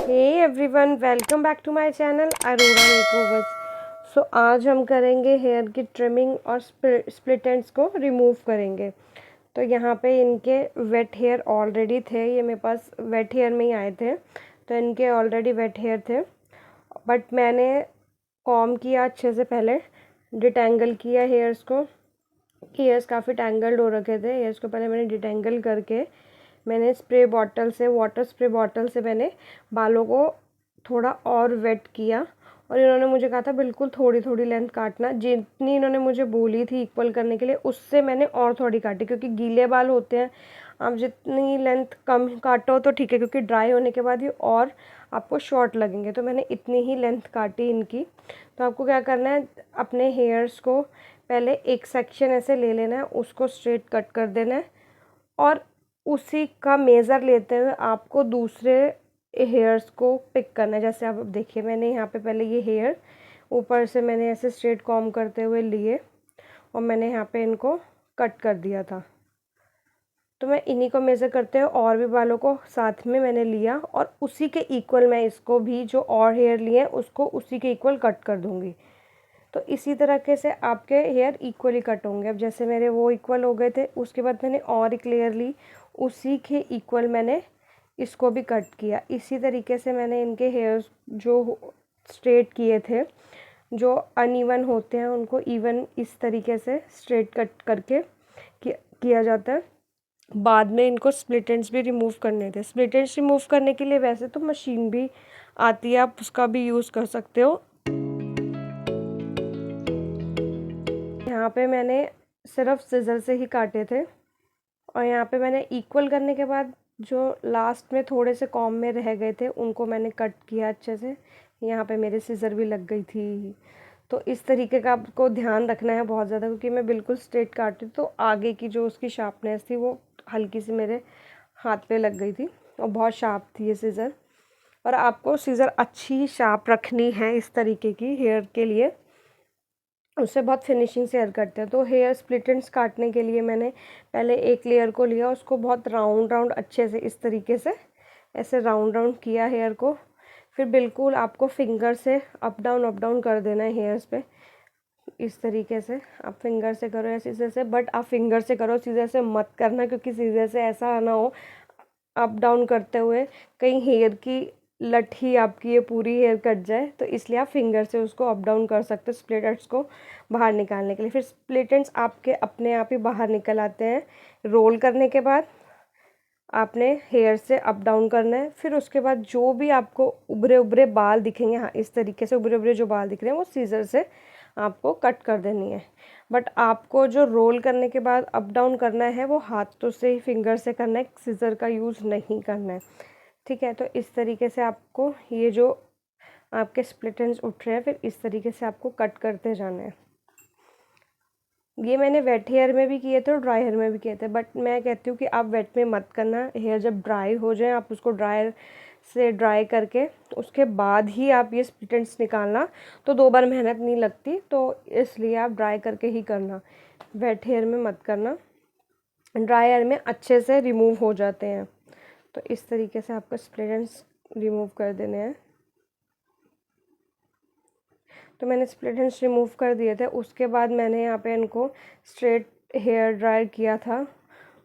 Hey everyone, welcome back to my channel Arora makeovers. So आज हम करेंगे हेयर की ट्रिमिंग और स्प्लिट एंड्स को रिमूव करेंगे। तो यहाँ पे इनके वेट हेयर ऑलरेडी थे, ये मेरे पास वेट हेयर में ही आए थे, तो इनके ऑलरेडी वेट हेयर थे। बट मैंने कॉम किया अच्छे से, पहले डिटेंगल किया हेयर्स को। हेयर्स काफ़ी टैंगल्ड हो रखे थे, हेयर्स को पहले मैंने डिटेंगल करके मैंने स्प्रे बॉटल से, वाटर स्प्रे बॉटल से मैंने बालों को थोड़ा और वेट किया। और इन्होंने मुझे कहा था बिल्कुल थोड़ी थोड़ी लेंथ काटना, जितनी इन्होंने मुझे बोली थी इक्वल करने के लिए उससे मैंने और थोड़ी काटी, क्योंकि गीले बाल होते हैं। आप जितनी लेंथ कम काटो तो ठीक है, क्योंकि ड्राई होने के बाद ये और आपको शॉर्ट लगेंगे। तो मैंने इतनी ही लेंथ काटी इनकी। तो आपको क्या करना है, अपने हेयर्स को पहले एक सेक्शन ऐसे ले लेना है, उसको स्ट्रेट कट कर देना है, और उसी का मेज़र लेते हुए आपको दूसरे हेयर्स को पिक करना है। जैसे आप देखिए, मैंने यहाँ पे पहले ये हेयर ऊपर से मैंने ऐसे स्ट्रेट कॉम्ब करते हुए लिए और मैंने यहाँ पे इनको कट कर दिया था। तो मैं इन्हीं को मेज़र करते हुए और भी बालों को साथ में मैंने लिया, और उसी के इक्वल मैं इसको भी, जो और हेयर लिए हैं उसको उसी के इक्वल कट कर दूँगी। तो इसी तरीके से आपके हेयर इक्वली कट होंगे। अब जैसे मेरे वो इक्वल हो गए थे, उसके बाद मैंने और एक लेयर ली, उसी के इक्वल मैंने इसको भी कट किया। इसी तरीके से मैंने इनके हेयर्स जो स्ट्रेट किए थे, जो अनइवन होते हैं उनको इवन इस तरीके से स्ट्रेट कट करके किया जाता है। बाद में इनको स्प्लिट एंड्स भी रिमूव करने थे। स्प्लिट एंड्स रिमूव करने के लिए वैसे तो मशीन भी आती है, आप उसका भी यूज़ कर सकते हो। यहाँ पे मैंने सिर्फ सिज़र से ही काटे थे, और यहाँ पे मैंने इक्वल करने के बाद जो लास्ट में थोड़े से कॉम में रह गए थे उनको मैंने कट किया अच्छे से। यहाँ पे मेरे सिज़र भी लग गई थी। तो इस तरीके का आपको ध्यान रखना है बहुत ज़्यादा, क्योंकि मैं बिल्कुल स्ट्रेट काटी तो आगे की जो उसकी शार्पनेस थी वो हल्की सी मेरे हाथ पे लग गई थी, और बहुत शार्प थी ये सिज़र। और आपको सिज़र अच्छी शार्प रखनी है इस तरीके की हेयर के लिए, उससे बहुत फिनिशिंग से हेयर कटते हैं। तो हेयर स्प्लिट एंड्स काटने के लिए मैंने पहले एक लेयर को लिया, उसको बहुत राउंड राउंड अच्छे से इस तरीके से ऐसे राउंड राउंड किया हेयर को। फिर बिल्कुल आपको फिंगर से अप डाउन कर देना है हेयर्स पे। इस तरीके से आप फिंगर से करो या सीजर से, बट आप फिंगर से करो, सीजर से मत करना, क्योंकि सीजर से ऐसा ना हो अप डाउन करते हुए कहीं हेयर की लट ही आपकी ये पूरी हेयर कट जाए। तो इसलिए आप फिंगर से उसको अप डाउन कर सकते हो स्प्लिट एंड्स को बाहर निकालने के लिए। फिर स्प्लिट एंड्स आपके अपने आप ही बाहर निकल आते हैं। रोल करने के बाद आपने हेयर से अप डाउन करना है। फिर उसके बाद जो भी आपको उभरे उभरे बाल दिखेंगे, हाँ इस तरीके से उभरे उभरे जो बाल दिख रहे हैं वो सीजर से आपको कट कर देनी है। बट आपको जो रोल करने के बाद अप डाउन करना है वो हाथों से ही, फिंगर से करना है, सीजर का यूज़ नहीं करना है। ठीक है, तो इस तरीके से आपको ये जो आपके स्प्लिट एंड्स उठ रहे हैं, फिर इस तरीके से आपको कट करते जाना है। ये मैंने वेट हेयर में भी किए थे और ड्राई हेयर में भी किए थे, बट मैं कहती हूँ कि आप वेट में मत करना। हेयर जब ड्राई हो जाए आप उसको ड्रायर से ड्राई करके उसके बाद ही आप ये स्प्लिट एंड्स निकालना, तो 2 बार मेहनत नहीं लगती। तो इसलिए आप ड्राई करके ही करना, वेट हेयर में मत करना। ड्राई हेयर में अच्छे से रिमूव हो जाते हैं। तो इस तरीके से आपको स्प्लिट एंड्स रिमूव कर देने हैं। तो मैंने स्प्लिट एंड्स रिमूव कर दिए थे। उसके बाद मैंने यहाँ पे इनको स्ट्रेट हेयर ड्रायर किया था,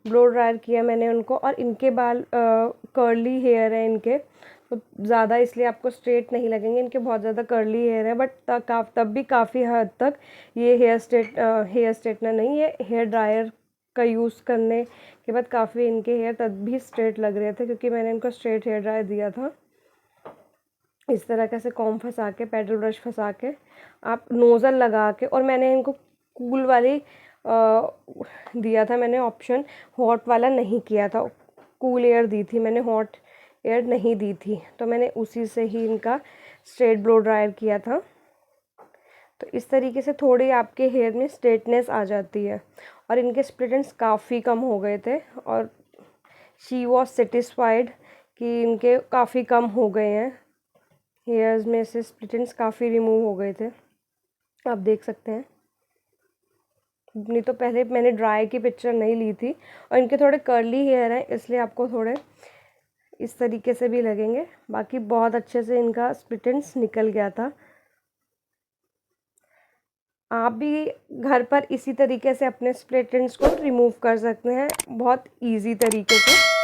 ब्लो ड्रायर किया मैंने उनको। और इनके बाल कर्ली हेयर है इनके, तो ज़्यादा इसलिए आपको स्ट्रेट नहीं लगेंगे, इनके बहुत ज़्यादा कर्ली हेयर है। बट तब भी काफ़ी हद तक ये हेयर स्ट्रेटनर नहीं, ये हेयर ड्रायर का यूज़ करने के बाद काफ़ी इनके हेयर तब भी स्ट्रेट लग रहे थे, क्योंकि मैंने इनको स्ट्रेट हेयर ड्रायर दिया था। इस तरह कैसे कॉम्ब फंसा के, पेडल ब्रश फंसा के, आप नोज़ल लगा के। और मैंने इनको कूल वाली दिया था मैंने ऑप्शन, हॉट वाला नहीं किया था। कूल एयर दी थी मैंने, हॉट एयर नहीं दी थी। तो मैंने उसी से ही इनका स्ट्रेट ब्लो ड्रायर किया था। तो इस तरीके से थोड़ी आपके हेयर में स्ट्रेटनेस आ जाती है। और इनके स्प्लिट एंड्स काफ़ी कम हो गए थे, और शी वॉज सेटिस्फाइड कि इनके काफ़ी कम हो गए हैं। हेयर्स में से स्प्लिट एंड्स काफ़ी रिमूव हो गए थे, आप देख सकते हैं। नहीं तो पहले मैंने ड्राई की पिक्चर नहीं ली थी। और इनके थोड़े कर्ली हेयर हैं, इसलिए आपको थोड़े इस तरीके से भी लगेंगे। बाकी बहुत अच्छे से इनका स्प्लिट एंड्स निकल गया था। आप भी घर पर इसी तरीके से अपने स्प्लिट एंड्स को रिमूव कर सकते हैं, बहुत इजी तरीके से।